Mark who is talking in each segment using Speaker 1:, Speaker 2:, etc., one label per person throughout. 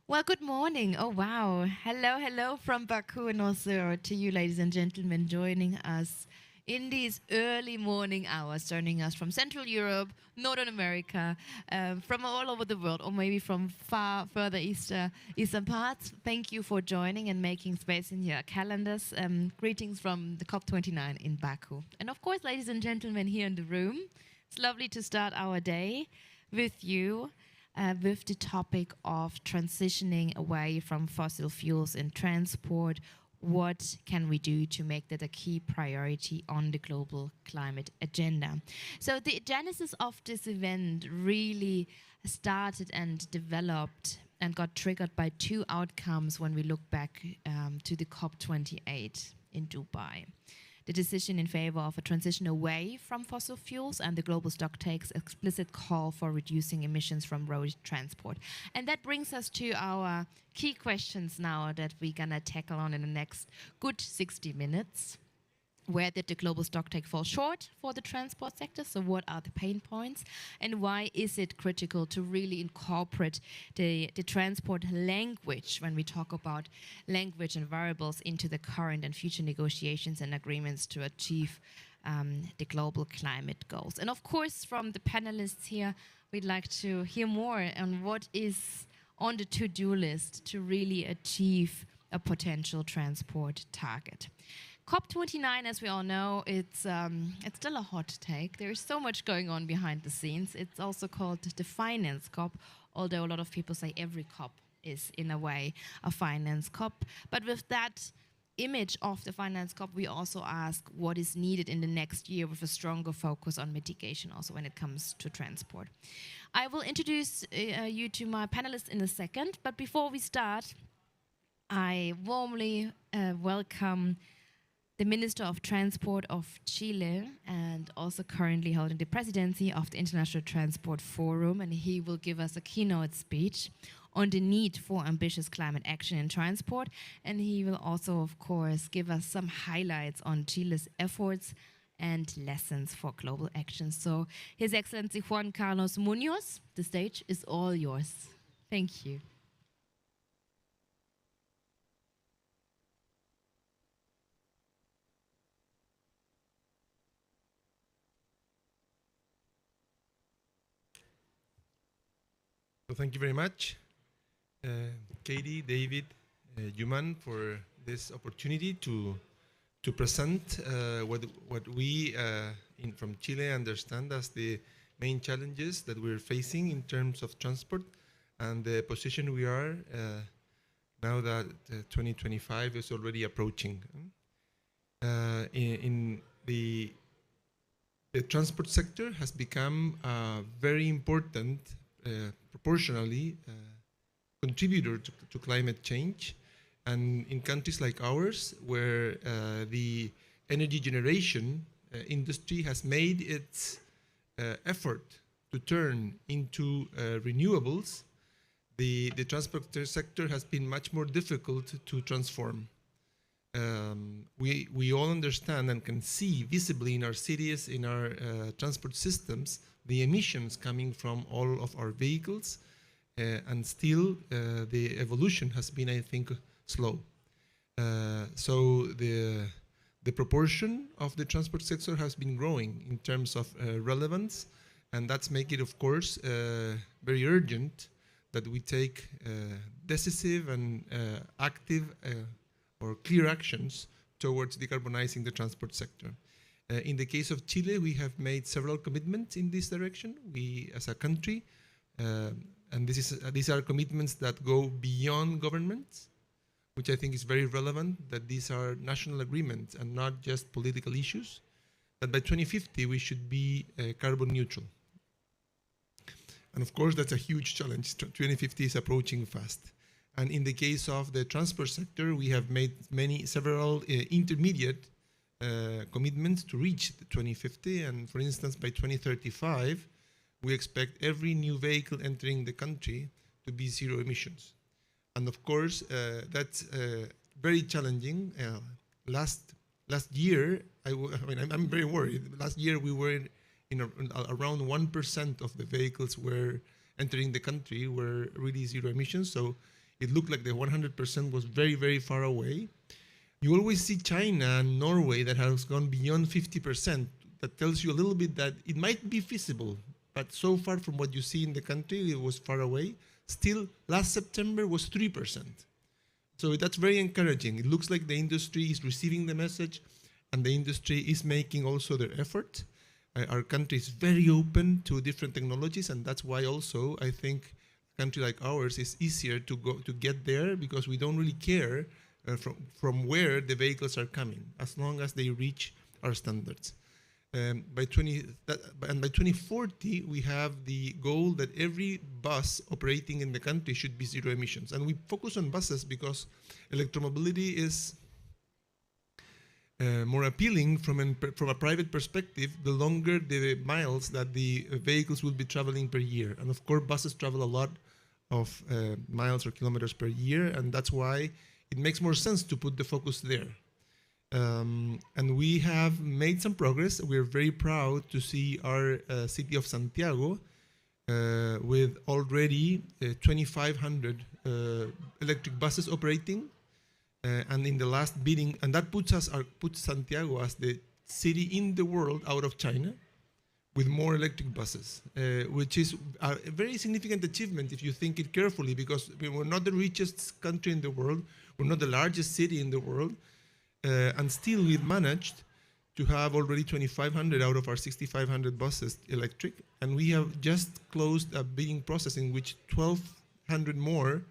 Speaker 1: Well, good morning. Oh, wow. Hello, hello from Baku, and also to you, ladies and gentlemen, joining us in these early morning hours, joining us from Central Europe, Northern America, from all over the world, or maybe from far further eastern parts. Thank you for joining and making space in your calendars. Greetings from the COP29 in Baku. And of course, ladies and gentlemen, here in the room, it's lovely to start our day with you with the topic of transitioning away from fossil fuels in transport. What can we do to make that a key priority on the global climate agenda? So, the genesis of this event really started and developed and got triggered by two outcomes when we look back to the COP28 in Dubai. The decision in favor of a transition away from fossil fuels, and the global stock takes explicit call for reducing emissions from road transport. And that brings us to our key questions now that we're gonna tackle on in the next good 60 minutes. Where did the global stocktake fall short for the transport sector? So what are the pain points? And why is it critical to really incorporate the transport language when we talk about language and variables into the current and future negotiations and agreements to achieve the global climate goals? And of course, from the panelists here, we'd like to hear more on what is on the to-do list to really achieve a potential transport target. COP29, as we all know, it's still a hot take. There's so much going on behind the scenes. It's also called the finance COP, although a lot of people say every COP is, in a way, a finance COP. But with that image of the finance COP, we also ask what is needed in the next year with a stronger focus on mitigation also when it comes to transport. I will introduce you to my panelists in a second, but before we start, I warmly welcome the Minister of Transport of Chile, and also currently holding the presidency of the International Transport Forum, and he will give us a keynote speech on the need for ambitious climate action in transport, and he will also, of course, give us some highlights on Chile's efforts and lessons for global action. So, His Excellency Juan Carlos Munoz, the stage is all yours. Thank you.
Speaker 2: So thank you very much, Katie, David, Yuman, for this opportunity to present what we from Chile understand as the main challenges that we're facing in terms of transport and the position we are now that 2025 is already approaching. In the transport sector has become very important proportionally contributor to climate change, and in countries like ours where the energy generation industry has made its effort to turn into renewables, the transport sector has been much more difficult to transform. We all understand and can see visibly in our cities, in our transport systems, the emissions coming from all of our vehicles, and still the evolution has been, I think, slow. So the proportion of the transport sector has been growing in terms of relevance, and that's making it, of course, very urgent that we take decisive and active or clear actions towards decarbonizing the transport sector. In the case of Chile, we have made several commitments in this direction. We, as a country, and these are commitments that go beyond governments, which I think is very relevant, that these are national agreements and not just political issues, that by 2050 we should be carbon neutral. And of course, that's a huge challenge. 2050 is approaching fast. And in the case of the transport sector, we have made several intermediate commitments to reach the 2050. And for instance, by 2035, we expect every new vehicle entering the country to be zero emissions. And of course, that's very challenging. Last year, I'm very worried. Last year, we were around 1% of the vehicles were entering the country were really zero emissions. So it looked like the 100% was very, very far away. You always see China and Norway that has gone beyond 50%. That tells you a little bit that it might be feasible, but so far from what you see in the country, it was far away. Still, last September was 3%. So that's very encouraging. It looks like the industry is receiving the message, and the industry is making also their effort. Our country is very open to different technologies, and that's why also I think a country like ours is easier to get there, because we don't really care from where the vehicles are coming, as long as they reach our standards. By 2040, we have the goal that every bus operating in the country should be zero emissions. And we focus on buses because electromobility is more appealing from a private perspective, the longer the miles that the vehicles will be traveling per year. And of course, buses travel a lot of miles or kilometers per year, and that's why it makes more sense to put the focus there. And we have made some progress. We're very proud to see our city of Santiago with already 2,500 electric buses operating. And in the last bidding, and that puts Santiago as the city in the world out of China with more electric buses, which is a very significant achievement if you think it carefully, because we're not the richest country in the world, we're not the largest city in the world, and still we've managed to have already 2,500 out of our 6,500 buses electric, and we have just closed a bidding process in which 1,200 more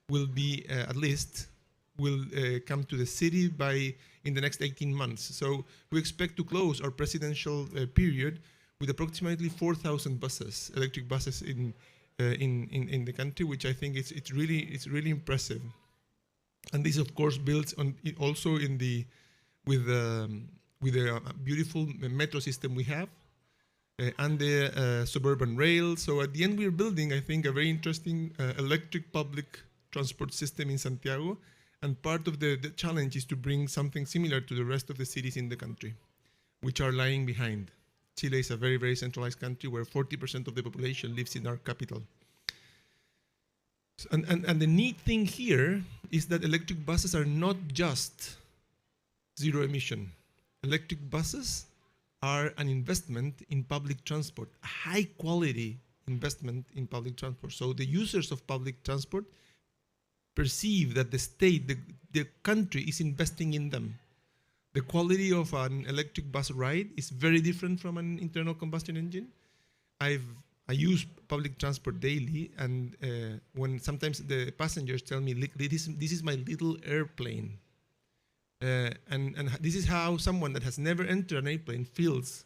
Speaker 2: will be at least will come to the city in the next 18 months. So we expect to close our presidential period with approximately 4,000 buses, electric buses in the country, which I think it's really impressive. And this, of course, builds on it also with the beautiful metro system we have and the suburban rail. So at the end, we're building, I think, a very interesting electric public transport system in Santiago. And part of the challenge is to bring something similar to the rest of the cities in the country, which are lying behind. Chile is a very, very centralized country where 40% of the population lives in our capital. And the neat thing here is that electric buses are not just zero emission. Electric buses are an investment in public transport, a high quality investment in public transport. So the users of public transport perceive that the state, the country is investing in them. The quality of an electric bus ride is very different from an internal combustion engine. I use public transport daily, and when sometimes the passengers tell me, this is my little airplane. And this is how someone that has never entered an airplane feels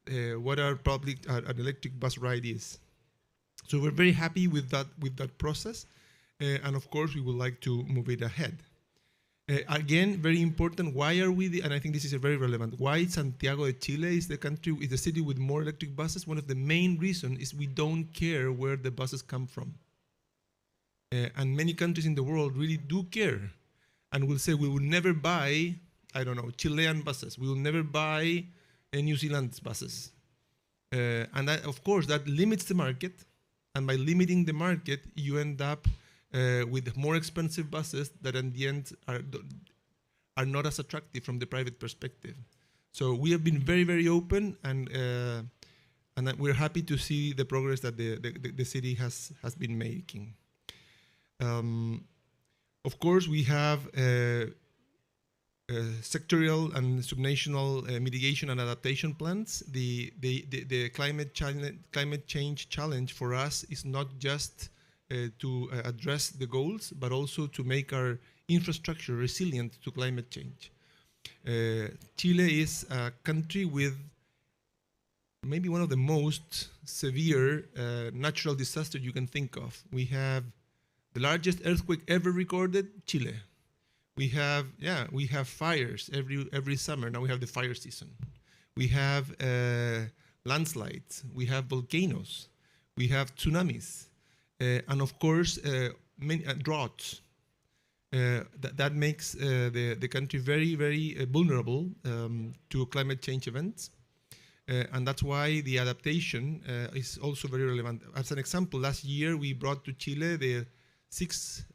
Speaker 2: what an electric bus ride is. So we're very happy with that process. And of course, we would like to move it ahead. Again, very important, why are we, and I think this is very relevant, why Santiago de Chile is the city with more electric buses? One of the main reasons is we don't care where the buses come from. And many countries in the world really do care, and will say we will never buy, I don't know, Chilean buses, we will never buy New Zealand's buses. And that, of course, that limits the market, and by limiting the market, you end up with more expensive buses that in the end are not as attractive from the private perspective. So we have been very, very open, and we're happy to see the progress that the city has been making. Of course, we have sectorial and subnational mitigation and adaptation plans. The climate change challenge for us is not just to address the goals, but also to make our infrastructure resilient to climate change. Chile is a country with maybe one of the most severe natural disasters you can think of. We have the largest earthquake ever recorded, Chile. We have fires every summer. Now we have the fire season. We have landslides. We have volcanoes. We have tsunamis. And of course, many droughts. That makes the country very, very vulnerable to climate change events. And that's why the adaptation is also very relevant. As an example, last year we brought to Chile the 6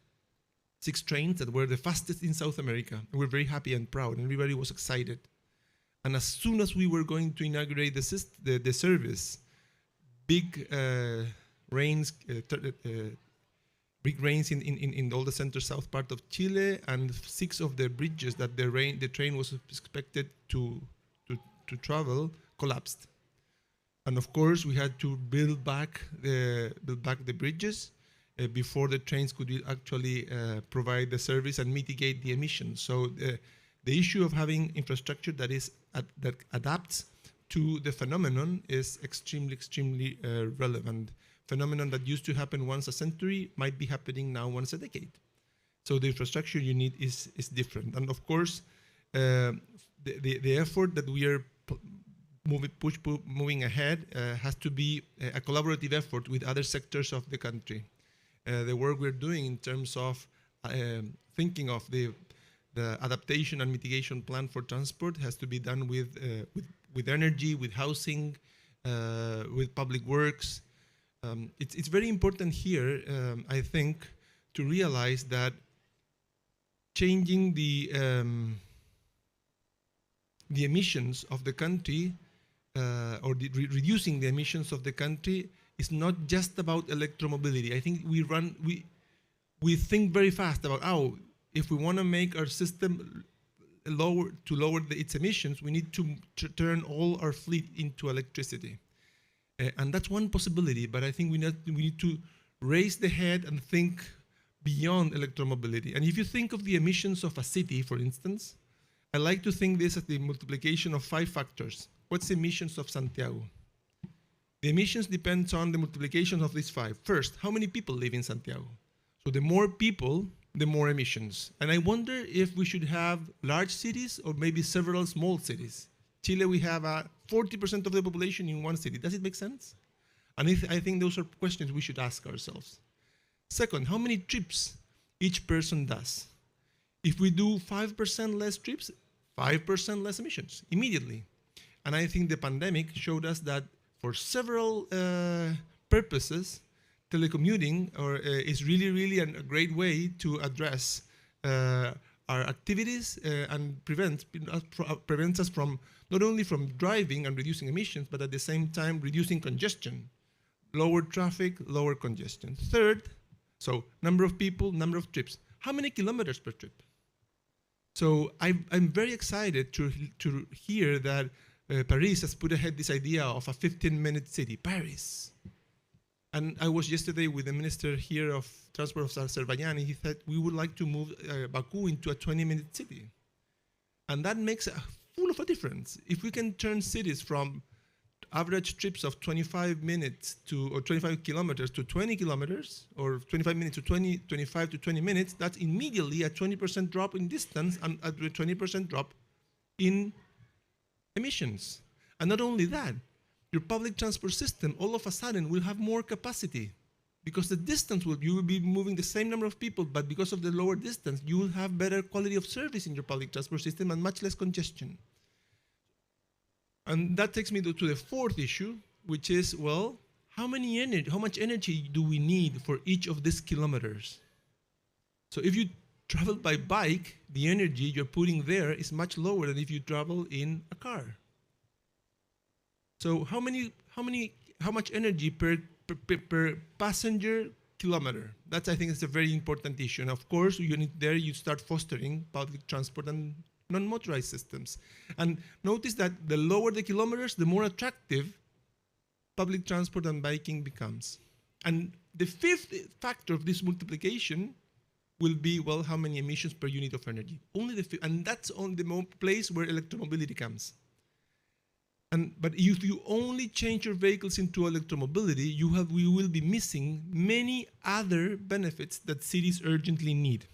Speaker 2: 6 trains that were the fastest in South America. And we're very happy and proud, and everybody was excited. And as soon as we were going to inaugurate the service, big rains, big rains in all the center-south part of Chile, and 6 of the bridges that the train was expected to travel collapsed. And of course, we had to build back the bridges before the trains could actually provide the service and mitigate the emissions. So the issue of having infrastructure that adapts to the phenomenon is extremely relevant. Phenomenon that used to happen once a century might be happening now once a decade. So the infrastructure you need is different. And of course, the effort that we are moving ahead has to be a collaborative effort with other sectors of the country. The work we're doing in terms of thinking of the adaptation and mitigation plan for transport has to be done with energy, with housing, with public works. It's very important here, I think, to realize that changing the emissions of the country or reducing the emissions of the country is not just about electromobility. I think we think very fast about if we want to make our system lower its emissions, we need to turn all our fleet into electricity. And that's one possibility, but I think we need to raise the head and think beyond electromobility. And if you think of the emissions of a city, for instance, I like to think this as the multiplication of 5 factors. What's the emissions of Santiago? The emissions depends on the multiplication of these 5. First, how many people live in Santiago? So the more people, the more emissions. And I wonder if we should have large cities or maybe several small cities. Chile, we have 40% of the population in one city. Does it make sense? And I think those are questions we should ask ourselves. Second, how many trips each person does? If we do 5% less trips, 5% less emissions immediately. And I think the pandemic showed us that for several purposes, telecommuting is really a great way to address our activities and prevents us from not only from driving and reducing emissions, but at the same time reducing congestion, lower traffic, lower congestion. Third, so number of people, number of trips. How many kilometers per trip? So I'm very excited to hear that Paris has put ahead this idea of a 15-minute city, Paris. And I was yesterday with the minister here of transport of Azerbaijan, and he said we would like to move Baku into a 20-minute city. And that makes a full of a difference. If we can turn cities from average trips of 25 minutes or 25 kilometers to 20 kilometers, or 25 minutes to 25 to 20 minutes, that's immediately a 20% drop in distance and a 20% drop in emissions. And not only that, your public transport system all of a sudden will have more capacity because the distance you will be moving the same number of people, but because of the lower distance, you will have better quality of service in your public transport system and much less congestion. And that takes me to the fourth issue, which is, well, how much energy do we need for each of these kilometers? So if you travel by bike, the energy you're putting there is much lower than if you travel in a car. So how much energy per passenger kilometer? That's, I think, is a very important issue. And of course, you start fostering public transport and non-motorized systems. And notice that the lower the kilometers, the more attractive public transport and biking becomes. And the fifth factor of this multiplication will be, well, how many emissions per unit of energy? And that's on the place where electromobility comes. But if you only change your vehicles into electromobility, we will be missing many other benefits that cities urgently need.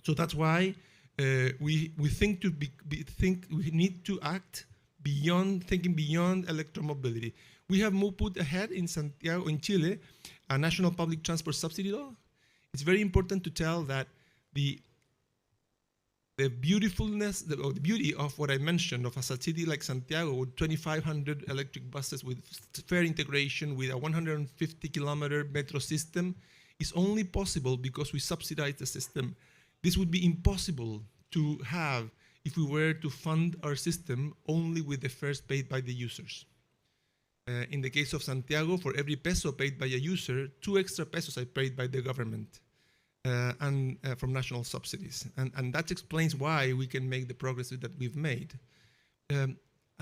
Speaker 2: So that's why we think we need to act thinking beyond electromobility. We have put ahead in Santiago, in Chile, a national public transport subsidy law. It's very important to tell that the beauty of what I mentioned of a city like Santiago with 2,500 electric buses with fare integration with a 150-kilometer metro system is only possible because we subsidize the system. This would be impossible to have if we were to fund our system only with the fares paid by the users. In the case of Santiago, for every peso paid by a user, 2 extra pesos are paid by the government and from national subsidies. And that explains why we can make the progress that we've made. And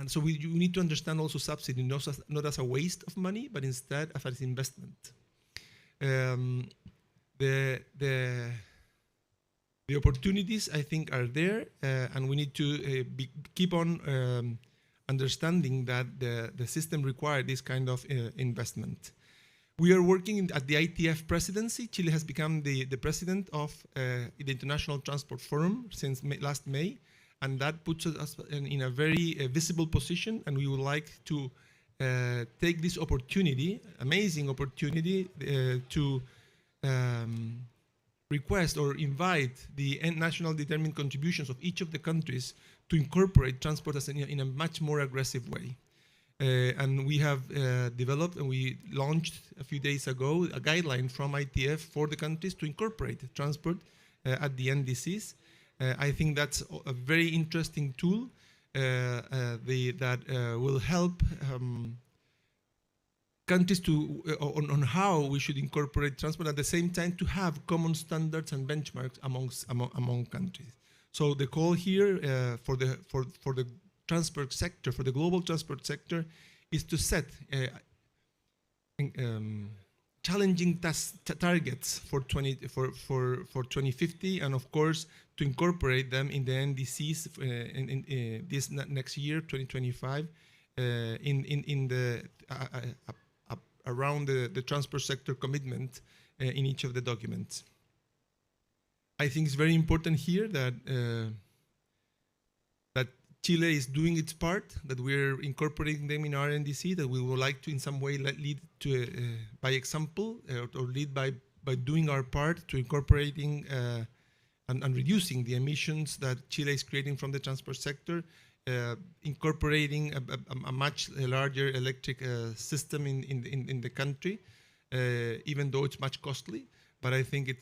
Speaker 2: so we need to understand also subsidy not as a waste of money, but instead as an investment. The opportunities, I think, are there, and we need to keep on understanding that the system requires this kind of investment. We are working at the ITF presidency. Chile has become the president of the International Transport Forum since last May, and that puts us in a very visible position, and we would like to take this opportunity, amazing opportunity, to request or invite the national determined contributions of each of the countries to incorporate transport as in a much more aggressive way. And we have developed and we launched a few days ago a guideline from ITF for the countries to incorporate transport at the NDCs. I think that's a very interesting tool that will help countries to on how we should incorporate transport, at the same time to have common standards and benchmarks among countries. So the call here for the transport sector, for the global transport sector, is to set challenging targets for 2050, and of course to incorporate them in the NDCs in this next year, 2025, in the around the transport sector commitment in each of the documents. I think it's very important here that that Chile is doing its part, that we're incorporating them in our NDC, that we would like to in some way lead to by example or lead by doing our part to incorporating and reducing the emissions that Chile is creating from the transport sector, incorporating a much larger electric system in the country, even though it's much costly. But I think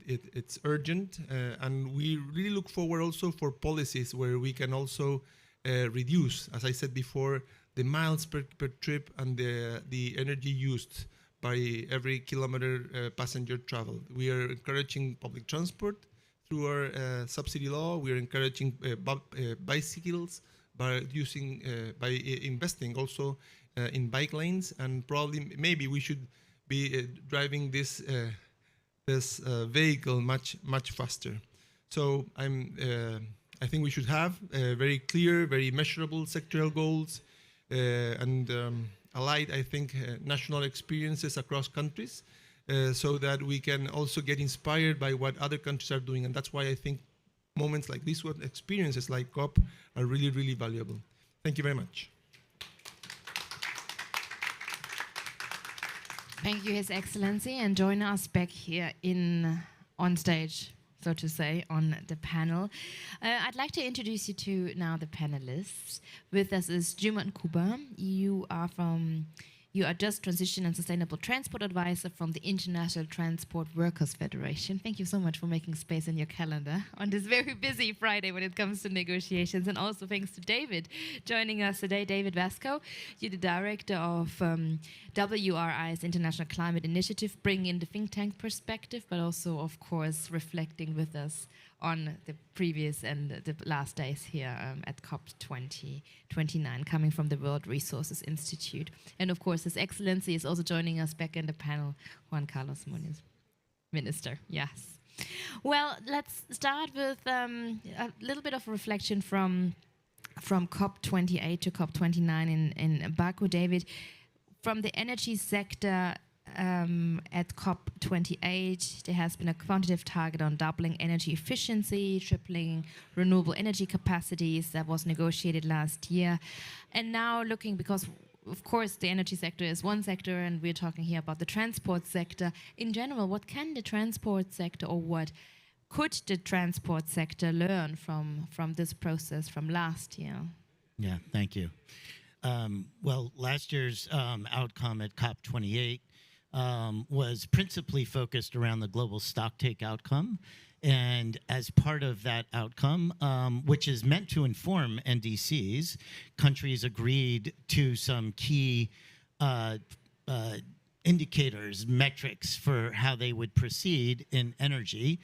Speaker 2: it's urgent, and we really look forward also for policies where we can also reduce, as I said before, the miles per trip and the energy used by every kilometer passenger travel. We are encouraging public transport through our subsidy law. We are encouraging bicycles by investing also in bike lanes, and probably maybe we should be driving this vehicle much faster. So I think we should have very clear, very measurable sectoral goals and allied, I think, national experiences across countries, so that we can also get inspired by what other countries are doing. And that's why I think moments like this one, experiences like COP, are really, really valuable. Thank you very much.
Speaker 1: Thank you, His Excellency, and join us back here on stage, so to say, on the panel. I'd like to introduce you to now the panelists. With us is Juma Nkuba. You are just Transition and Sustainable Transport Advisor from the International Transport Workers Federation. Thank you so much for making space in your calendar on this very busy Friday when it comes to negotiations. And also thanks to David joining us today, David Vasco. You're the director of WRI's International Climate Initiative, bringing in the think tank perspective, but also, of course, reflecting with us on the previous and the last days here at COP29, coming from the World Resources Institute. And of course, His Excellency is also joining us back in the panel, Juan Carlos Muniz, Minister, yes. Well, let's start with a little bit of a reflection from COP28 to COP29 in Baku. David, from the energy sector, at COP28, there has been a quantitative target on doubling energy efficiency, tripling renewable energy capacities that was negotiated last year. And now looking, because of course the energy sector is one sector and we're talking here about the transport sector. In general, what can the transport sector, or what could the transport sector learn from this process from last year?
Speaker 3: Yeah, thank you. Well, last year's outcome at COP28 was principally focused around the global stocktake outcome. And as part of that outcome, which is meant to inform NDCs, countries agreed to some key indicators, metrics for how they would proceed in energy.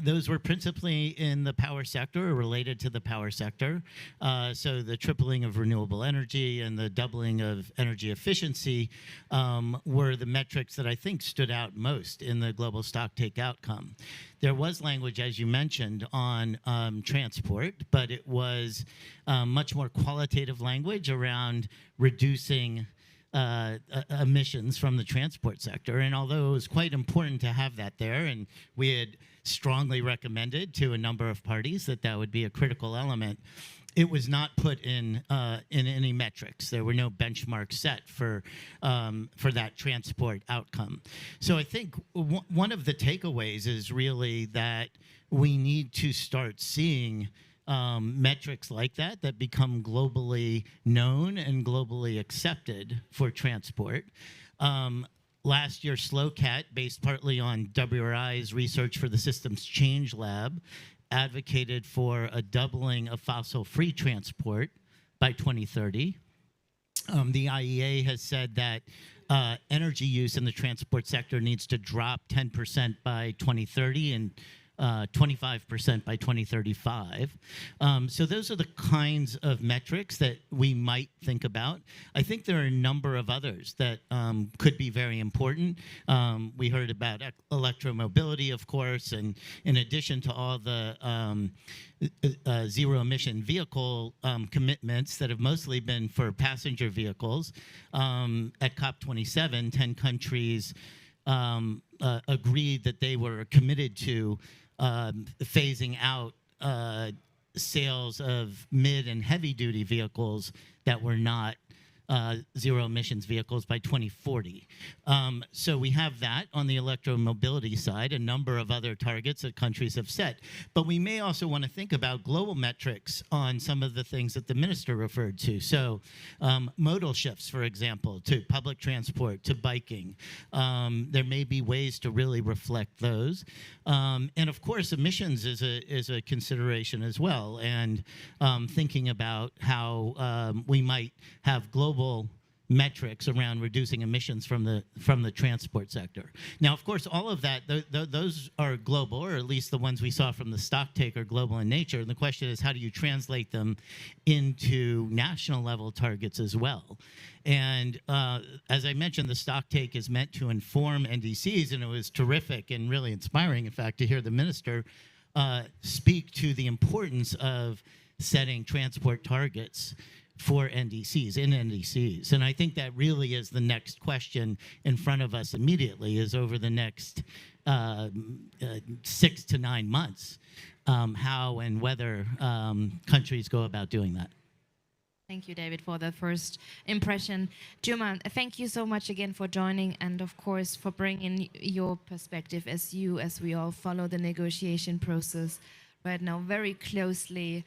Speaker 3: Those were principally in the power sector or related to the power sector. So the tripling of renewable energy and the doubling of energy efficiency were the metrics that I think stood out most in the global stocktake outcome. There was language, as you mentioned, on transport, but it was much more qualitative language around reducing emissions from the transport sector. And although it was quite important to have that there, and we had strongly recommended to a number of parties that that would be a critical element, it was not put in any metrics. There were no benchmarks set for that transport outcome. So I think one of the takeaways is really that we need to start seeing metrics like that become globally known and globally accepted for transport. Last year, SLOCAT, based partly on WRI's research for the Systems Change Lab, advocated for a doubling of fossil-free transport by 2030. The IEA has said that energy use in the transport sector needs to drop 10% by 2030 and 25% by 2035. So those are the kinds of metrics that we might think about. I think there are a number of others that could be very important. We heard about electromobility, of course, and in addition to all the zero-emission vehicle commitments that have mostly been for passenger vehicles, at COP27, 10 countries agreed that they were committed to phasing out sales of mid and heavy-duty vehicles that were not zero emissions vehicles by 2040. So we have that on the electromobility side, a number of other targets that countries have set. But we may also want to think about global metrics on some of the things that the minister referred to. So modal shifts, for example, to public transport, to biking. There may be ways to really reflect those. And of course, emissions is a consideration as well. And thinking about how we might have global metrics around reducing emissions from the transport sector. Now, of course, all of that, those are global, or at least the ones we saw from the stocktake are global in nature. And the question is, how do you translate them into national level targets as well? And as I mentioned, the stocktake is meant to inform NDCs, and it was terrific and really inspiring, in fact, to hear the minister speak to the importance of setting transport targets for NDCs, in NDCs. And I think that really is the next question in front of us immediately, is over the next 6 to 9 months, how and whether countries go about doing that.
Speaker 1: Thank you, David, for the first impression. Juma, thank you so much again for joining, and of course for bringing your perspective as we all follow the negotiation process right now very closely.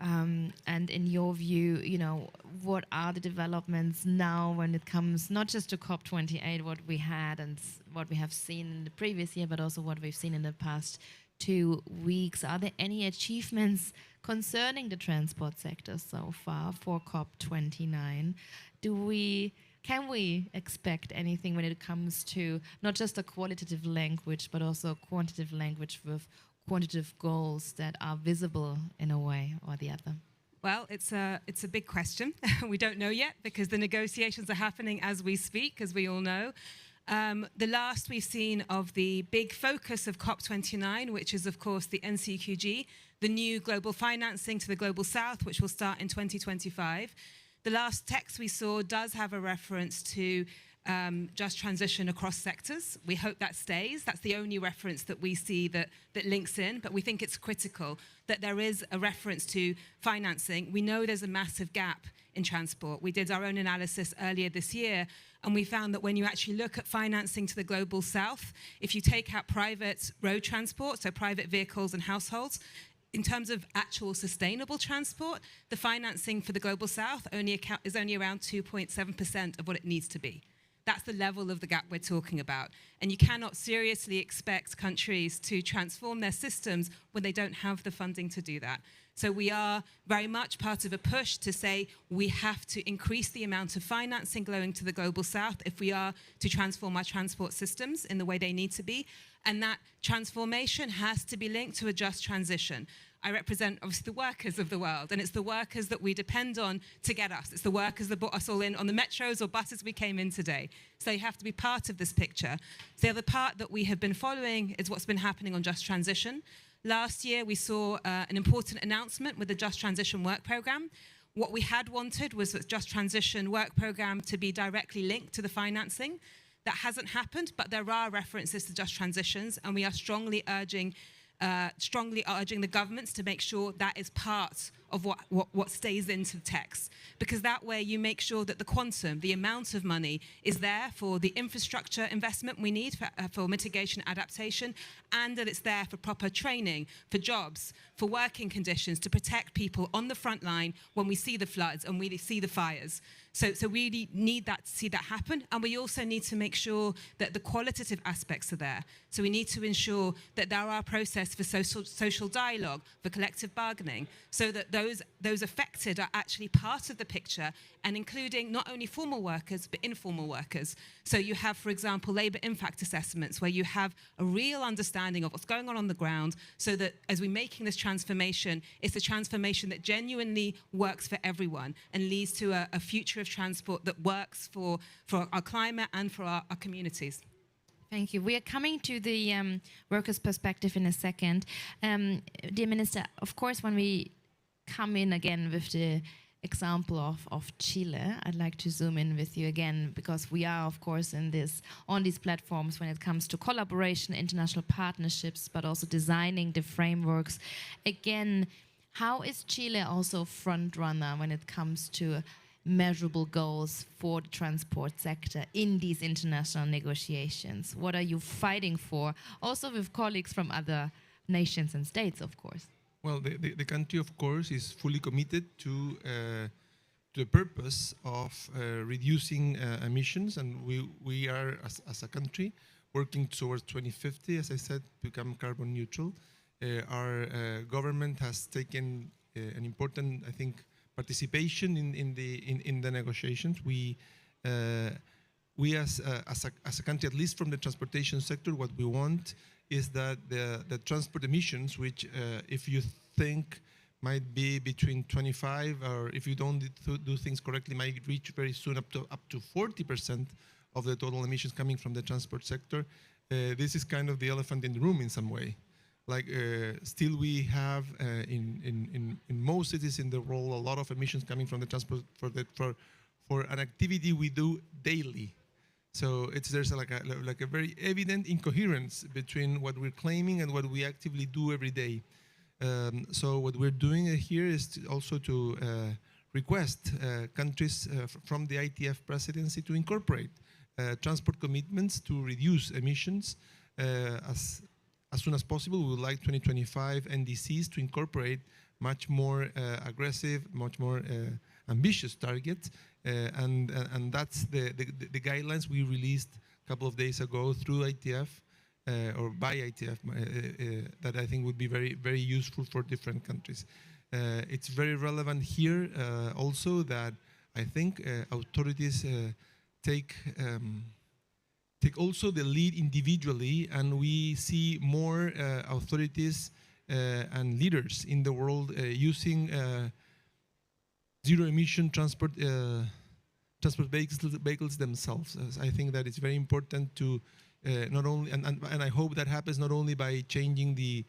Speaker 1: And in your view, what are the developments now when it comes not just to COP28, what we had and what we have seen in the previous year, but also what we've seen in the past 2 weeks? Are there any achievements concerning the transport sector so far for COP29? Can we expect anything when it comes to not just a qualitative language, but also a quantitative language with quantitative goals that are visible in a way or the other?
Speaker 4: Well, it's a big question. We don't know yet because the negotiations are happening as we speak, as we all know. The last we've seen of the big focus of COP29, which is, of course, the NCQG, the new global financing to the Global South, which will start in 2025. The last text we saw does have a reference to just transition across sectors. We hope that stays. That's the only reference that we see that links in, but we think it's critical that there is a reference to financing. We know there's a massive gap in transport. We did our own analysis earlier this year, and we found that when you actually look at financing to the Global South, if you take out private road transport, so private vehicles and households, in terms of actual sustainable transport, the financing for the Global South is only around 2.7% of what it needs to be. That's the level of the gap we're talking about. And you cannot seriously expect countries to transform their systems when they don't have the funding to do that. So we are very much part of a push to say we have to increase the amount of financing going to the Global South if we are to transform our transport systems in the way they need to be. And that transformation has to be linked to a just transition. I represent, obviously, the workers of the world, and it's the workers that we depend on to get us. It's the workers that brought us all in on the metros or buses we came in today. So you have to be part of this picture. The other part that we have been following is what's been happening on just transition. Last year, we saw an important announcement with the Just Transition Work Programme. What we had wanted was the Just Transition Work Programme to be directly linked to the financing. That hasn't happened, but there are references to just transitions, and we are strongly urging the governments to make sure that is part of what stays into the text. Because that way you make sure that the quantum, the amount of money, is there for the infrastructure investment we need for mitigation adaptation, and that it's there for proper training, for jobs, for working conditions, to protect people on the front line when we see the floods and we see the fires. So we need that to see that happen, and we also need to make sure that the qualitative aspects are there. So we need to ensure that there are processes for social dialogue, for collective bargaining, so that those affected are actually part of the picture, and including not only formal workers but informal workers. So you have, for example, labour impact assessments where you have a real understanding of what's going on the ground, so that as we're making this transformation, it's a transformation that genuinely works for everyone and leads to a future of transport that works for our climate and for our communities.
Speaker 1: Thank you. We are coming to the workers' perspective in a second. Dear Minister, of course, when we come in again with the example of Chile, I'd like to zoom in with you again, because we are, of course, on these platforms when it comes to collaboration, international partnerships, but also designing the frameworks. Again, how is Chile also front runner when it comes to measurable goals for the transport sector in these international negotiations? What are you fighting for? Also with colleagues from other nations and states, of course.
Speaker 2: Well, the country, of course, is fully committed to the purpose of reducing emissions, and we are, as a country, working towards 2050, as I said, become carbon neutral. Our government has taken an important, I think, participation in the negotiations. We as a country, at least from the transportation sector, what we want is that the transport emissions, which if you think might be between 25, or if you don't do things correctly, might reach very soon up to 40% of the total emissions coming from the transport sector. This is kind of the elephant in the room in some way. Like still we have in most cities in the world a lot of emissions coming from the transport for an activity we do daily. So there's like a very evident incoherence between what we're claiming and what we actively do every day. So what we're doing here is also to request countries from the ITF presidency to incorporate transport commitments to reduce emissions as soon as possible. We would like 2025 NDCs to incorporate much more aggressive, much more ambitious targets, and that's the guidelines we released a couple of days ago through ITF or by ITF that I think would be very, very useful for different countries. It's very relevant here also that I think authorities take also the lead individually, and we see more authorities and leaders in the world using zero-emission transport vehicles themselves. I think that it's very important to not only, and I hope that happens not only by changing the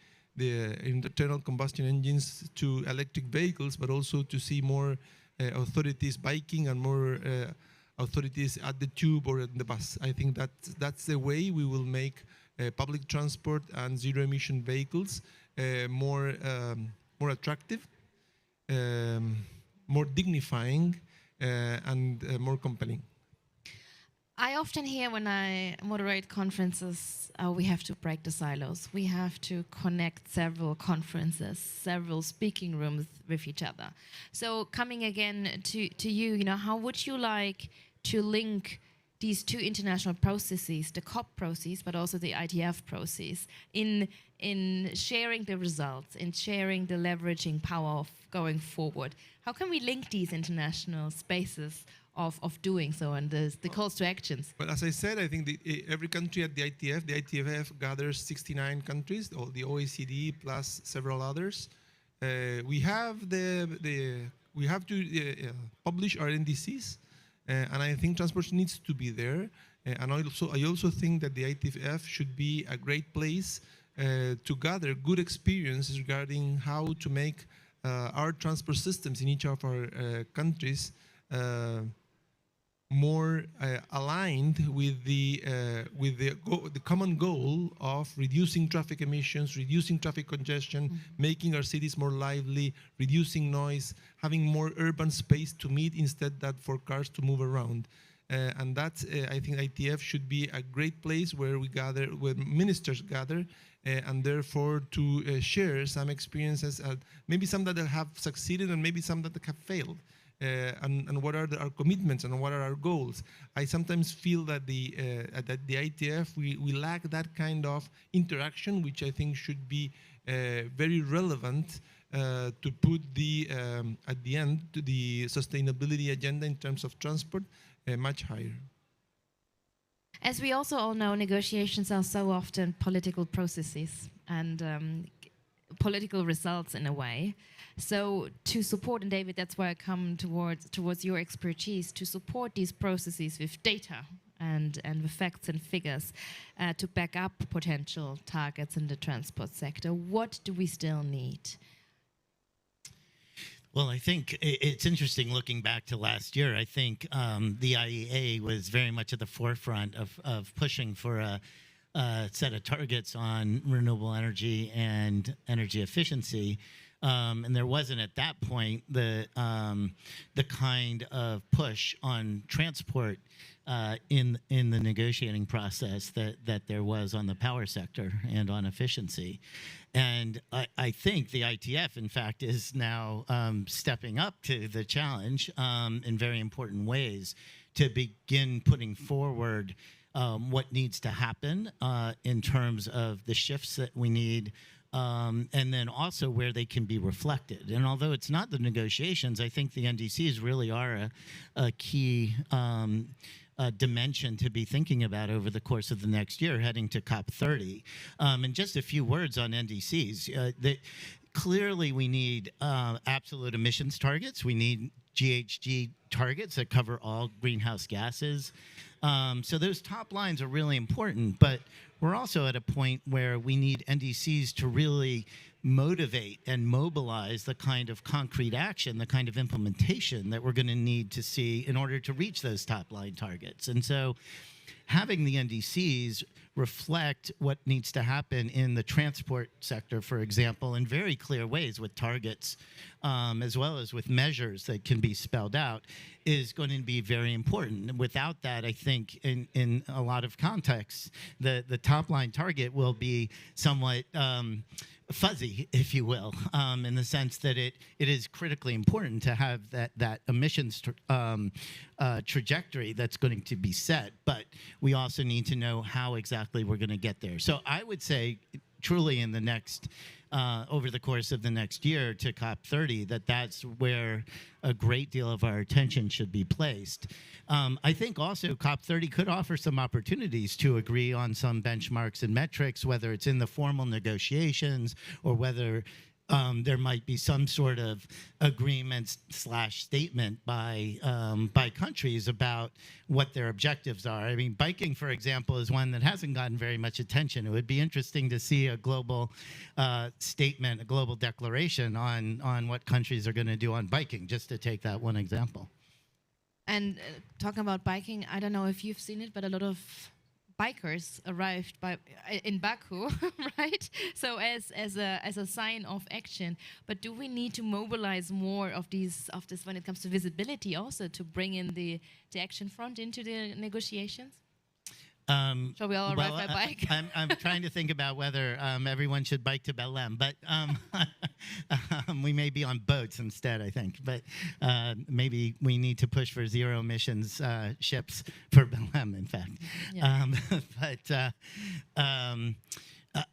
Speaker 2: internal combustion engines to electric vehicles, but also to see more authorities biking and more authorities at the tube or at the bus. I think that's the way we will make public transport and zero-emission vehicles more attractive, more dignifying, and more compelling.
Speaker 1: I often hear when I moderate conferences, we have to break the silos. We have to connect several conferences, several speaking rooms with each other. So coming again to you, how would you like to link these two international processes, the COP process, but also the ITF process, in sharing the results, in sharing the leveraging power of going forward? How can we link these international spaces of doing so and the calls to actions?
Speaker 2: But as I said, I think every country at the ITF gathers 69 countries, or the OECD plus several others. We have to publish our NDCs, and I think transport needs to be there. And I also think that the ITF should be a great place to gather good experience regarding how to make our transport systems in each of our countries more aligned with the common goal of reducing traffic emissions, reducing traffic congestion, making our cities more lively, reducing noise, having more urban space to meet instead that for cars to move around. And that's, I think ITF should be a great place where we gather, where ministers gather, and therefore to share some experiences, maybe some that have succeeded and maybe some that have failed. And what are our commitments and what are our goals? I sometimes feel that at the ITF we lack that kind of interaction, which I think should be very relevant to put at the end the sustainability agenda in terms of transport much higher.
Speaker 1: As we also all know, negotiations are so often political processes and political results in a way. So to support, and David, that's why I come towards your expertise, to support these processes with data and with facts and figures to back up potential targets in the transport sector. What do we still need?
Speaker 3: Well, I think it's interesting looking back to last year. I think the IEA was very much at the forefront of pushing for a set of targets on renewable energy and energy efficiency. And there wasn't at that point the kind of push on transport in the negotiating process that there was on the power sector and on efficiency. And I think the ITF, in fact, is now stepping up to the challenge in very important ways to begin putting forward what needs to happen in terms of the shifts that we need, and then also where they can be reflected. And although it's not the negotiations, I think the NDCs really are a key dimension to be thinking about over the course of the next year, heading to COP30. And just a few words on NDCs. Clearly, we need absolute emissions targets. We need GHG targets that cover all greenhouse gases. So those top lines are really important, but we're also at a point where we need NDCs to really motivate and mobilize the kind of concrete action, the kind of implementation that we're going to need to see in order to reach those top line targets. And so having the NDCs reflect what needs to happen in the transport sector, for example, in very clear ways with targets, as well as with measures that can be spelled out, is going to be very important. Without that, I think in a lot of contexts, the top line target will be somewhat fuzzy, if you will, in the sense that it is critically important to have that emissions trajectory that's going to be set, but we also need to know how exactly we're going to get there. So I would say truly in the next, over the course of the next year to COP30, that's where a great deal of our attention should be placed. I think also COP30 could offer some opportunities to agree on some benchmarks and metrics, whether it's in the formal negotiations or whether there might be some sort of agreement / statement by countries about what their objectives are. I mean, biking, for example, is one that hasn't gotten very much attention. It would be interesting to see a global statement, a global declaration on what countries are going to do on biking, just to take that one example.
Speaker 1: And talking about biking, I don't know if you've seen it, but a lot of bikers arrived in Baku, right? So as a sign of action. But do we need to mobilize more of this when it comes to visibility also to bring in the action front into the negotiations? Shall we all ride by bike?
Speaker 3: I'm trying to think about whether everyone should bike to Belém, but we may be on boats instead, I think. But maybe we need to push for zero emissions ships for Belém, in fact.
Speaker 1: Yeah.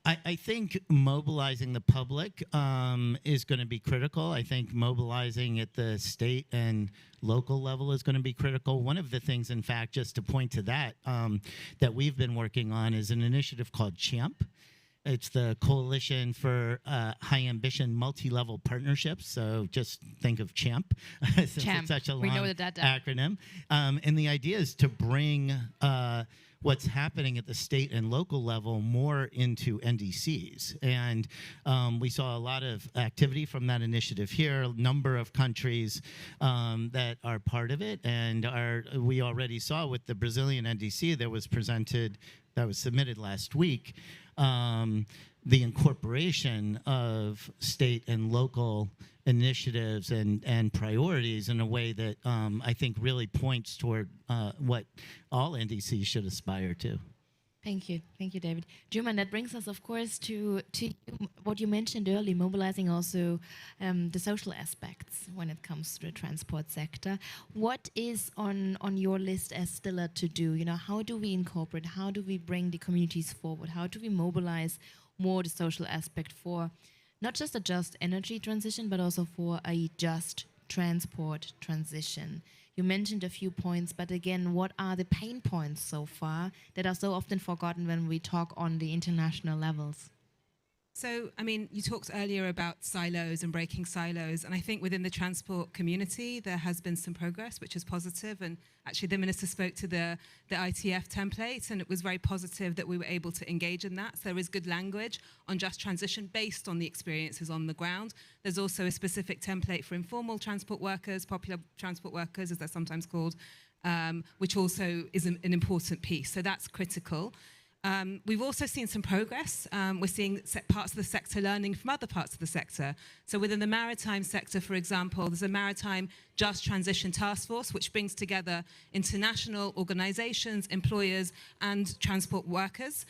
Speaker 3: I think mobilizing the public is going to be critical. I think mobilizing at the state and local level is going to be critical. One of the things, in fact, just to point to that, that we've been working on is an initiative called CHAMP. It's the Coalition for High Ambition Multi-Level Partnerships. So just think of CHAMP, since it's such a long acronym. And the idea is to bring what's happening at the state and local level more into NDCs. And we saw a lot of activity from that initiative here, a number of countries that are part of it. And we already saw with the Brazilian NDC that was submitted last week, the incorporation of state and local initiatives and priorities in a way that I think really points toward what all NDCs should aspire to.
Speaker 1: Thank you, David. Juman, that brings us, of course, to what you mentioned earlier, mobilizing also the social aspects when it comes to the transport sector. What is on your list as Stiller to do? You know, how do we incorporate? How do we bring the communities forward? How do we mobilize more the social aspect for not just a just energy transition, but also for a just transport transition? You mentioned a few points, but again, what are the pain points so far that are so often forgotten when we talk on the international levels?
Speaker 4: So, I mean, you talked earlier about silos and breaking silos, and I think within the transport community, there has been some progress, which is positive. And actually, the minister spoke to the ITF template, and it was very positive that we were able to engage in that. So there is good language on just transition based on the experiences on the ground. There's also a specific template for informal transport workers, popular transport workers, as they're sometimes called, which also is an important piece. So that's critical. We've also seen some progress. We're seeing parts of the sector learning from other parts of the sector. So within the maritime sector, for example, there's a Maritime Just Transition Task Force, which brings together international organizations, employers, and transport workers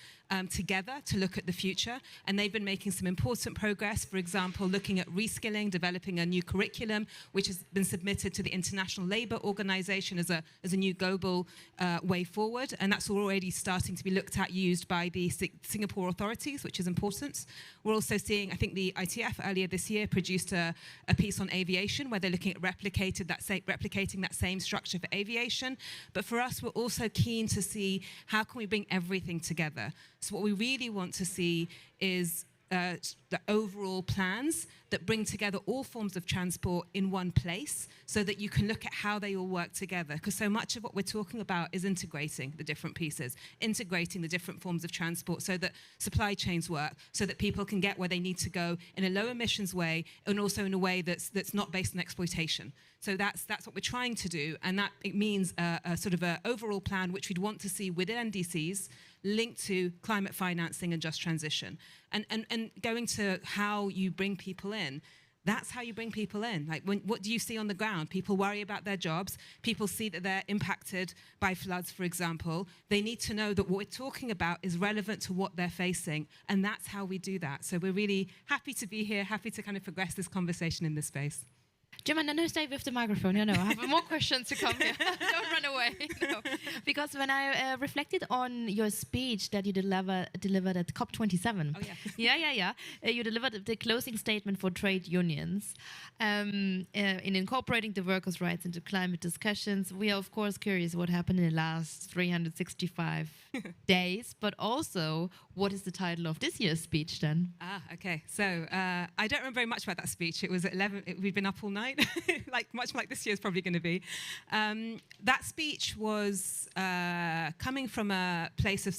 Speaker 4: together to look at the future. And they've been making some important progress, for example, looking at reskilling, developing a new curriculum, which has been submitted to the International Labour Organization as a new global way forward. And that's already starting to be looked at, used by the Singapore authorities, which is important. We're also seeing, I think the ITF earlier this year produced a piece on aviation, where they're looking at replicating that same structure for aviation. But for us, we're also keen to see how can we bring everything together. So what we really want to see is the overall plans that bring together all forms of transport in one place so that you can look at how they all work together. Because so much of what we're talking about is integrating the different pieces, integrating the different forms of transport so that supply chains work, so that people can get where they need to go in a low emissions way and also in a way that's not based on exploitation. So that's what we're trying to do, and that it means a sort of an overall plan which we'd want to see within NDCs linked to climate financing and just transition. And going to how you bring people in, that's how you bring people in. Like, what do you see on the ground? People worry about their jobs. People see that they're impacted by floods, for example. They need to know that what we're talking about is relevant to what they're facing, and that's how we do that. So we're really happy to be here, happy to kind of progress this conversation in this space.
Speaker 1: Jim, no, stay with the microphone. No, I have more questions to come here. Don't run away. No. Because when I reflected on your speech that you delivered at COP29.
Speaker 4: Oh, yeah.
Speaker 1: Yeah. You delivered the closing statement for trade unions. In incorporating the workers' rights into climate discussions, we are, of course, curious what happened in the last 365 days, but also what is the title of this year's speech then?
Speaker 4: Okay. So I don't remember very much about that speech. It was at 11. We'd been up all night. much like this year's probably going to be. That speech was coming from a place of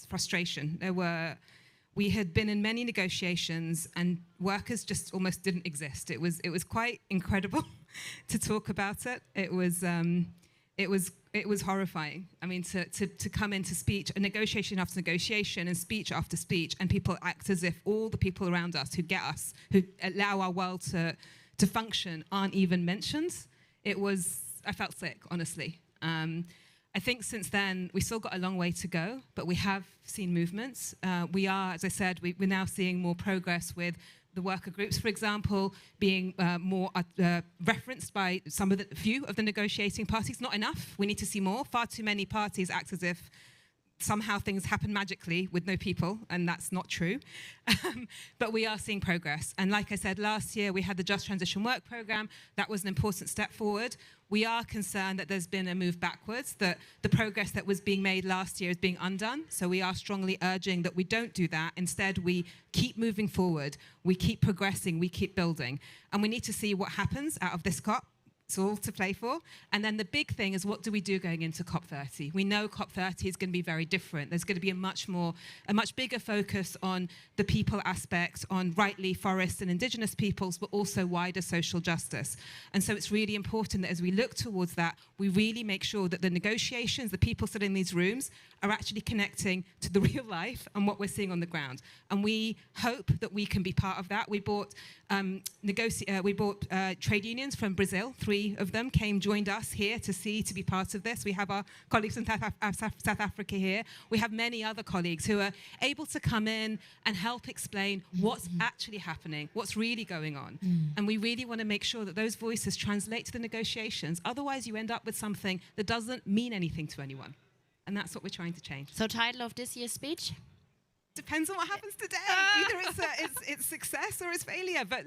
Speaker 4: frustration. We had been in many negotiations, and workers just almost didn't exist. It was quite incredible to talk about it. It was horrifying. I mean, to come into speech, a negotiation after negotiation, and speech after speech, and people act as if all the people around us who get us, who allow our world to function, aren't even mentioned. I felt sick, honestly. I think since then, we still got a long way to go, but we have seen movements. We are, as I said, we're now seeing more progress with the worker groups, for example, being more referenced by few of the negotiating parties. Not enough. We need to see more. Far too many parties act as if somehow things happen magically with no people, and that's not true. But we are seeing progress. And like I said, last year we had the Just Transition Work Programme. That was an important step forward. We are concerned that there's been a move backwards, that the progress that was being made last year is being undone. So we are strongly urging that we don't do that. Instead, we keep moving forward, we keep progressing, we keep building. And we need to see what happens out of this COP. It's all to play for. And then the big thing is, what do we do going into COP30? We know COP30 is going to be very different. There's going to be a much bigger focus on the people aspect, on rightly forests and indigenous peoples, but also wider social justice. And so it's really important that as we look towards that, we really make sure that the negotiations, the people sitting in these rooms, are actually connecting to the real life and what we're seeing on the ground. And we hope that we can be part of that. We brought trade unions from Brazil. 3 of them joined us here to be part of this. We have our colleagues from South Africa here. We have many other colleagues who are able to come in and help explain what's actually happening, what's really going on. And we really want to make sure that those voices translate to the negotiations. Otherwise, you end up with something that doesn't mean anything to anyone. And that's what we're trying to change.
Speaker 1: So title of this year's speech?
Speaker 4: Depends on what happens today. Either it's success or it's failure. But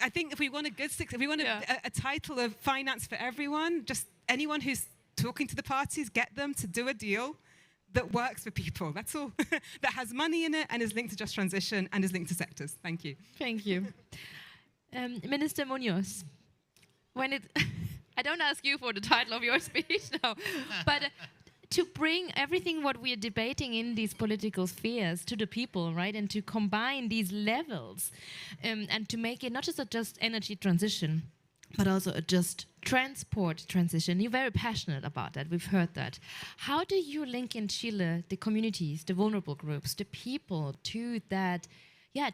Speaker 4: I think if we want a title of finance for everyone, just anyone who's talking to the parties, get them to do a deal that works for people. That's all. That has money in it and is linked to just transition and is linked to sectors. Thank you.
Speaker 1: Thank you. Minister Munoz, I don't ask you for the title of your speech now, but to bring everything what we are debating in these political spheres to the people, right, and to combine these levels, and to make it not just a just energy transition, but also a just transport transition. You're very passionate about that. We've heard that. How do you link in Chile the communities, the vulnerable groups, the people to that,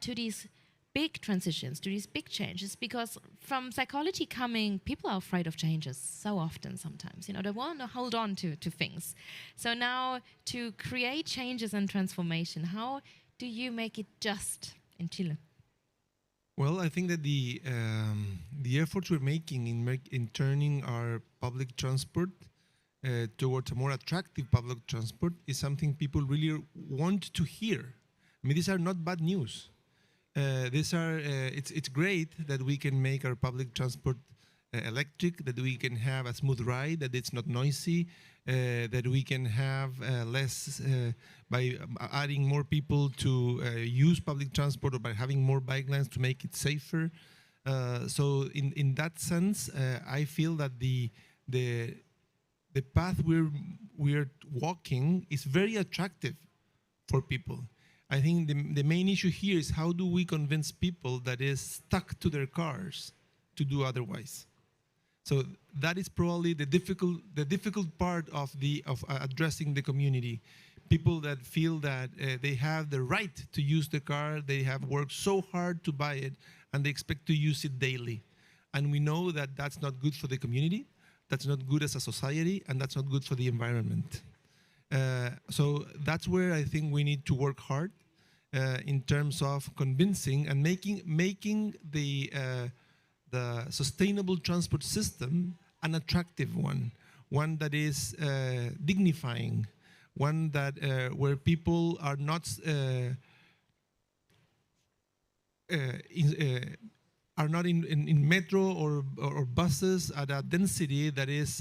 Speaker 1: to these big transitions, to these big changes? Because from psychology coming, people are afraid of changes so often sometimes. They want to hold on to things. So now to create changes and transformation, how do you make it just in Chile?
Speaker 2: Well, I think that the efforts we're making in turning our public transport towards a more attractive public transport is something people really want to hear. I mean, these are not bad news. It's great that we can make our public transport electric, that we can have a smooth ride, that it's not noisy, that we can have less by adding more people to use public transport, or by having more bike lanes to make it safer. So in that sense, I feel that the path we're walking is very attractive for people. I think the main issue here is, how do we convince people that is stuck to their cars to do otherwise? So that is probably the difficult part of addressing the community. People that feel that they have the right to use the car, they have worked so hard to buy it, and they expect to use it daily. And we know that that's not good for the community, that's not good as a society, and that's not good for the environment. So that's where I think we need to work hard in terms of convincing and making the sustainable transport system an attractive one that is dignifying, one that where people are not in metro or buses at a density that is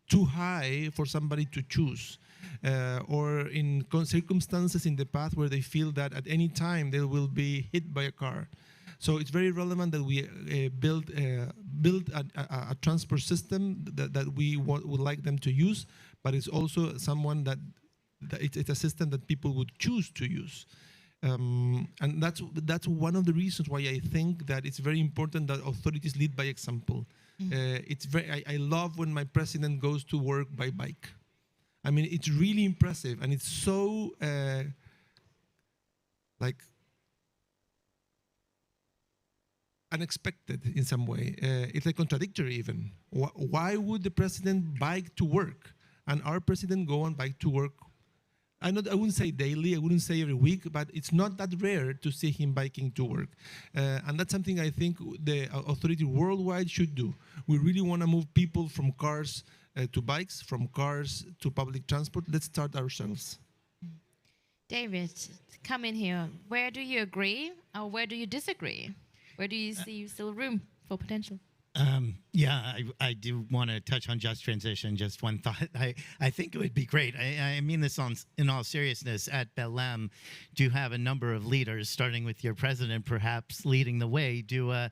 Speaker 2: too high for somebody to choose, or in circumstances in the path where they feel that at any time they will be hit by a car. So it's very relevant that we build a transport system that we would like them to use, but it's also someone that it's a system that people would choose to use. And that's one of the reasons why I think that it's very important that authorities lead by example. I love when my president goes to work by bike. I mean, it's really impressive, and it's so unexpected in some way. It's like contradictory even. Why would the president bike to work? and our president go on bike to work. I wouldn't say daily, I wouldn't say every week, but it's not that rare to see him biking to work. And that's something I think the authority worldwide should do. We really want to move people from cars to bikes, from cars to public transport. Let's start ourselves.
Speaker 1: David, come in here. Where do you agree or where do you disagree? Where do you see still room for potential?
Speaker 3: I do want to touch on just transition. Just one thought. I think it would be great. I mean this in all seriousness. At Belém, do have a number of leaders, starting with your president, perhaps leading the way. Do a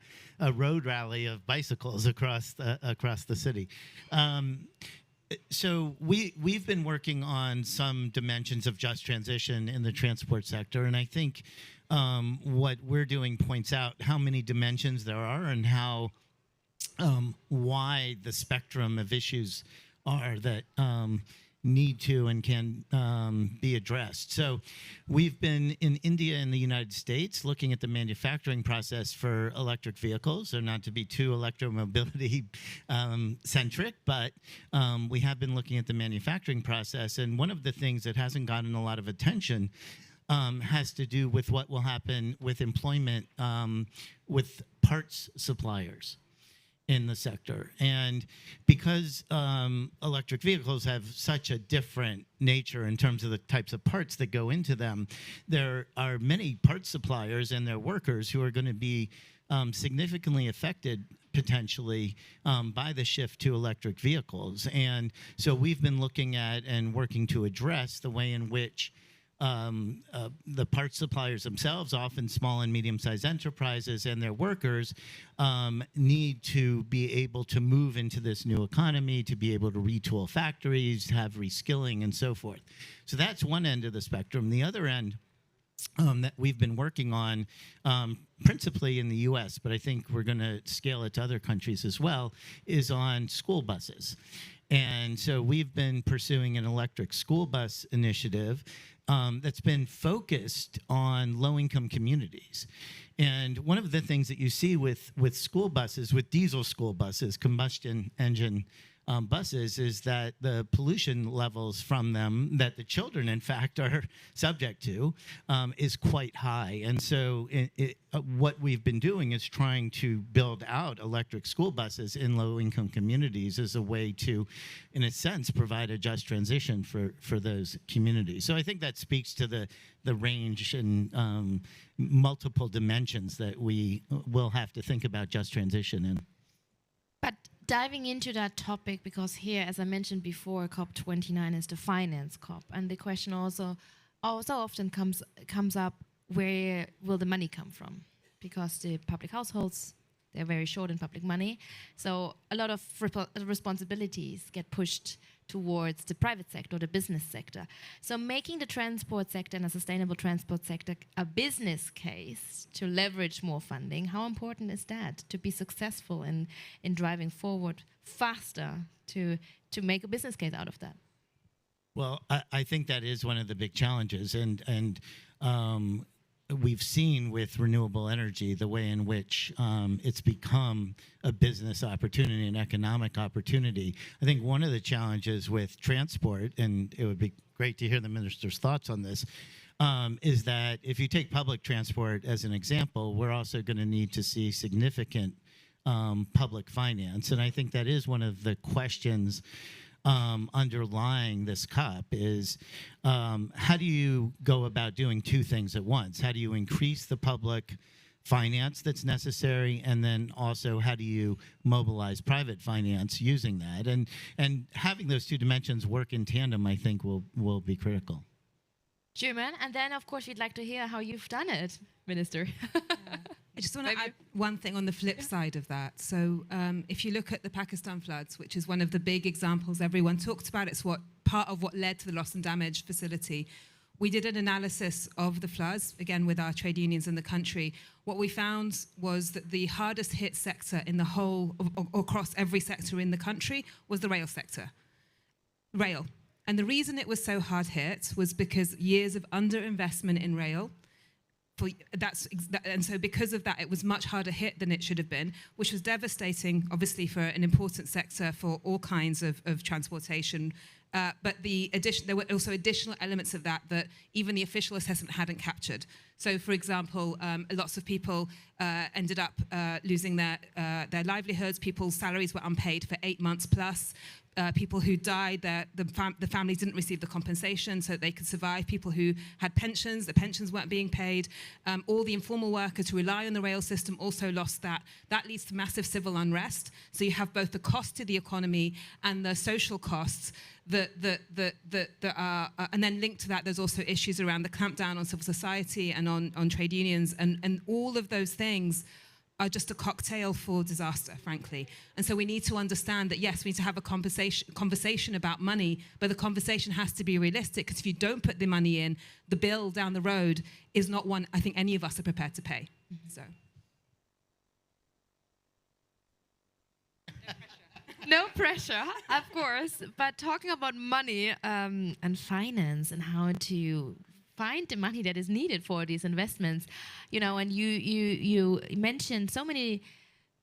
Speaker 3: road rally of bicycles across the city. So we've been working on some dimensions of just transition in the transport sector, and I think what we're doing points out how many dimensions there are and how wide the spectrum of issues are that need to and can be addressed. So we've been in India and the United States looking at the manufacturing process for electric vehicles, so not to be too electromobility centric, but we have been looking at the manufacturing process. And one of the things that hasn't gotten a lot of attention has to do with what will happen with employment with parts suppliers in the sector. And because electric vehicles have such a different nature in terms of the types of parts that go into them, there are many parts suppliers and their workers who are going to be significantly affected potentially by the shift to electric vehicles. And so we've been looking at and working to address the way in which the parts suppliers themselves, often small and medium-sized enterprises, and their workers need to be able to move into this new economy, to be able to retool factories, have reskilling, and so forth. So that's one end of the spectrum. The other end that we've been working on, principally in the U.S., but I think we're going to scale it to other countries as well, is on school buses. And so we've been pursuing an electric school bus initiative that's been focused on low-income communities. And one of the things that you see with school buses, with diesel school buses, combustion engine buses, is that the pollution levels from them that the children, in fact, are subject to is quite high. And so what we've been doing is trying to build out electric school buses in low-income communities as a way to, in a sense, provide a just transition for those communities. So I think that speaks to the range and multiple dimensions that we will have to think about just transition in.
Speaker 1: But diving into that topic, because here, as I mentioned before, COP29 is the finance COP, and the question also often comes up, where will the money come from? Because the public households, they're very short in public money, so a lot of responsibilities get pushed towards the private sector, the business sector. So making the transport sector and a sustainable transport sector a business case to leverage more funding, how important is that to be successful in driving forward faster to make a business case out of that?
Speaker 3: Well, I think that is one of the big challenges, and we've seen with renewable energy the way in which it's become a business opportunity, an economic opportunity. I think one of the challenges with transport, and it would be great to hear the minister's thoughts on this, is that if you take public transport as an example, we're also going to need to see significant public finance. And I think that is one of the questions underlying this COP is how do you go about doing two things at once? How do you increase the public finance that's necessary, and then also how do you mobilize private finance using that? And having those two dimensions work in tandem, I think, will be critical.
Speaker 1: German, and then of course we'd like to hear how you've done it, Minister.
Speaker 4: I just want to add one thing on the flip side of that. So if you look at the Pakistan floods, which is one of the big examples everyone talks about, it's part of what led to the loss and damage facility. We did an analysis of the floods, again, with our trade unions in the country. What we found was that the hardest hit sector in the whole, across every sector in the country, was the rail sector. Rail. And the reason it was so hard hit was because years of underinvestment in rail. And so because of that, it was much harder hit than it should have been, which was devastating, obviously, for an important sector for all kinds of transportation, But there were also additional elements of that even the official assessment hadn't captured. So, for example, lots of people ended up losing their livelihoods. People's salaries were unpaid for 8 months plus. People who died, the families didn't receive the compensation so that they could survive. People who had pensions, the pensions weren't being paid. All the informal workers who rely on the rail system also lost that. That leads to massive civil unrest. So you have both the cost to the economy and the social costs that are, and then linked to that, there's also issues around the clampdown on civil society and on trade unions, and all of those things are just a cocktail for disaster, frankly. And so we need to understand that, yes, we need to have a conversation about money, but the conversation has to be realistic, because if you don't put the money in, the bill down the road is not one I think any of us are prepared to pay. So.
Speaker 1: No pressure, of course. But talking about money and finance and how to find the money that is needed for these investments, and you mentioned so many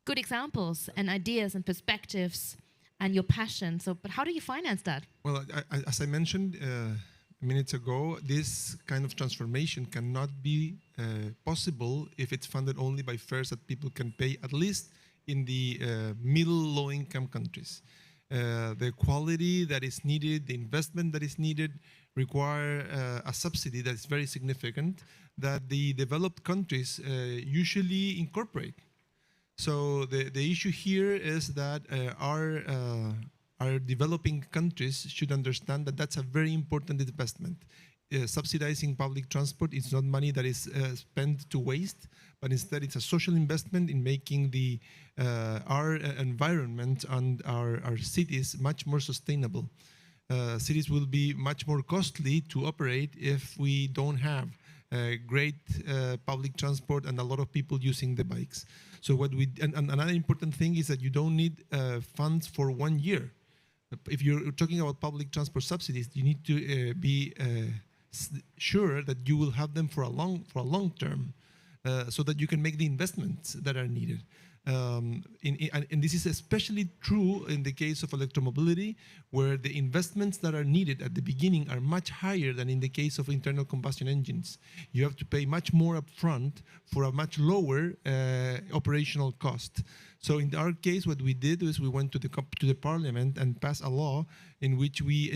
Speaker 1: good examples and ideas and perspectives and your passion. So, but how do you finance that?
Speaker 2: Well, as I mentioned minutes ago, this kind of transformation cannot be possible if it's funded only by fares that people can pay, at least in the middle low-income countries. The quality that is needed, the investment that is needed, require a subsidy that is very significant that the developed countries usually incorporate. So the issue here is that our developing countries should understand that that's a very important investment. Subsidizing public transport is not money that is spent to waste, but instead it's a social investment in making our environment and our cities much more sustainable. Cities will be much more costly to operate if we don't have great public transport and a lot of people using the bikes. So another important thing is that you don't need funds for 1 year. If you're talking about public transport subsidies, you need to be sure that you will have them for a long term, so that you can make the investments that are needed. And this is especially true in the case of electromobility, where the investments that are needed at the beginning are much higher than in the case of internal combustion engines. You have to pay much more upfront for a much lower operational cost. So in our case, what we did was we went to the parliament and passed a law in which we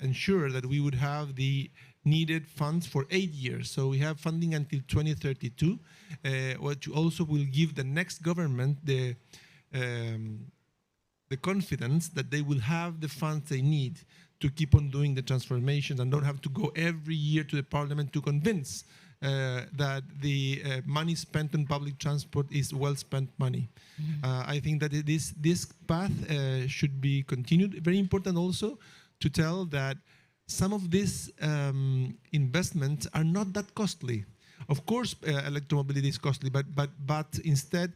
Speaker 2: ensure that we would have the needed funds for 8 years. So we have funding until 2032, which also will give the next government the confidence that they will have the funds they need to keep on doing the transformations and don't have to go every year to the parliament to convince that the money spent on public transport is well-spent money. I think that this path should be continued. Very important also to tell that some of these investments are not that costly. Of course, electromobility is costly, but instead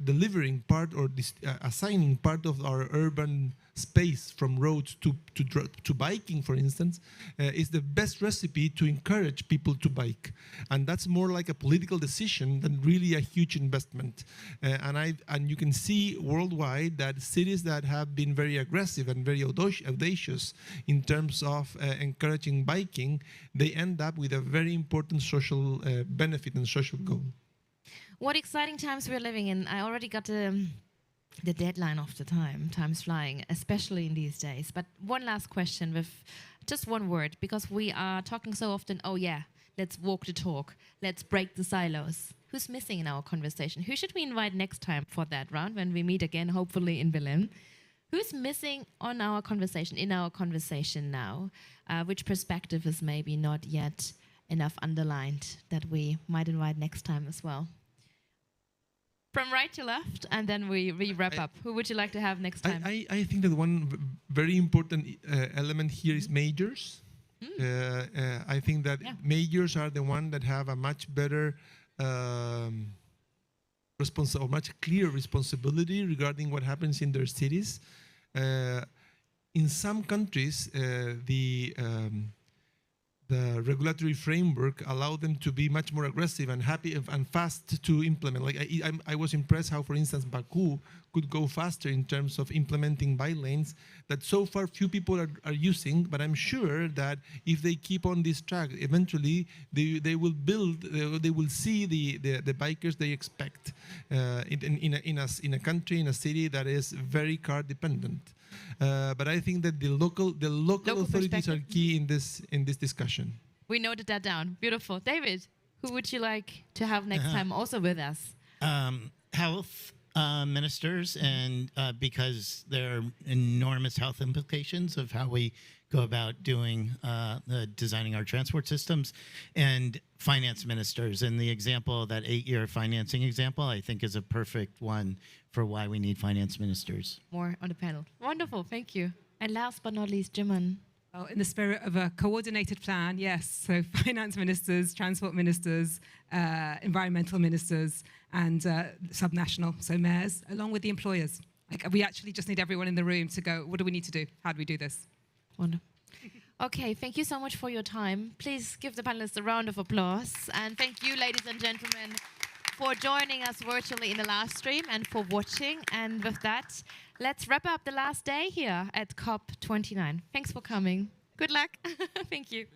Speaker 2: delivering part or assigning part of our urban space from roads to biking, for instance, is the best recipe to encourage people to bike. And that's more like a political decision than really a huge investment. And you can see worldwide that cities that have been very aggressive and very audacious in terms of encouraging biking, they end up with a very important social benefit and social goal.
Speaker 1: What exciting times we're living in. I already got the deadline of the time. Time's flying, especially in these days. But one last question with just one word, because we are talking so often, oh yeah, let's walk the talk. Let's break the silos. Who's missing in our conversation? Who should we invite next time for that round when we meet again, hopefully in Berlin? Who's missing in our conversation now? Which perspective is maybe not yet enough underlined that we might invite next time as well? From right to left, and then we wrap up. Who would you like to have next time?
Speaker 2: I think that one very important element here is majors. I think that majors are the ones that have a much better much clearer responsibility regarding what happens in their cities. In some countries, the the regulatory framework allow them to be much more aggressive and happy and fast to implement. Like I was impressed how, for instance, Baku could go faster in terms of implementing bike lanes that so far few people are using. But I'm sure that if they keep on this track, eventually they will build, they will see the bikers they expect in a country, in a city that is very car dependent. But I think that the local authorities are key in this discussion.
Speaker 1: We noted that down. Beautiful. David, who would you like to have next time also with us?
Speaker 3: Health ministers, and because there are enormous health implications of how we go about doing designing our transport systems, and finance ministers. And the example, that 8-year financing example, I think is a perfect one for why we need finance ministers.
Speaker 1: More on the panel. Wonderful, thank you. And last but not least, Jimin.
Speaker 4: Well, in the spirit of a coordinated plan, yes. So finance ministers, transport ministers, environmental ministers, and subnational, so mayors, along with the employers. Like, we actually just need everyone in the room to go, what do we need to do? How do we do this?
Speaker 1: Wonderful. Okay, thank you so much for your time. Please give the panelists a round of applause. And thank you, ladies and gentlemen, for joining us virtually in the live stream and for watching. And with that, let's wrap up the last day here at COP29. Thanks for coming. Good luck. Thank you.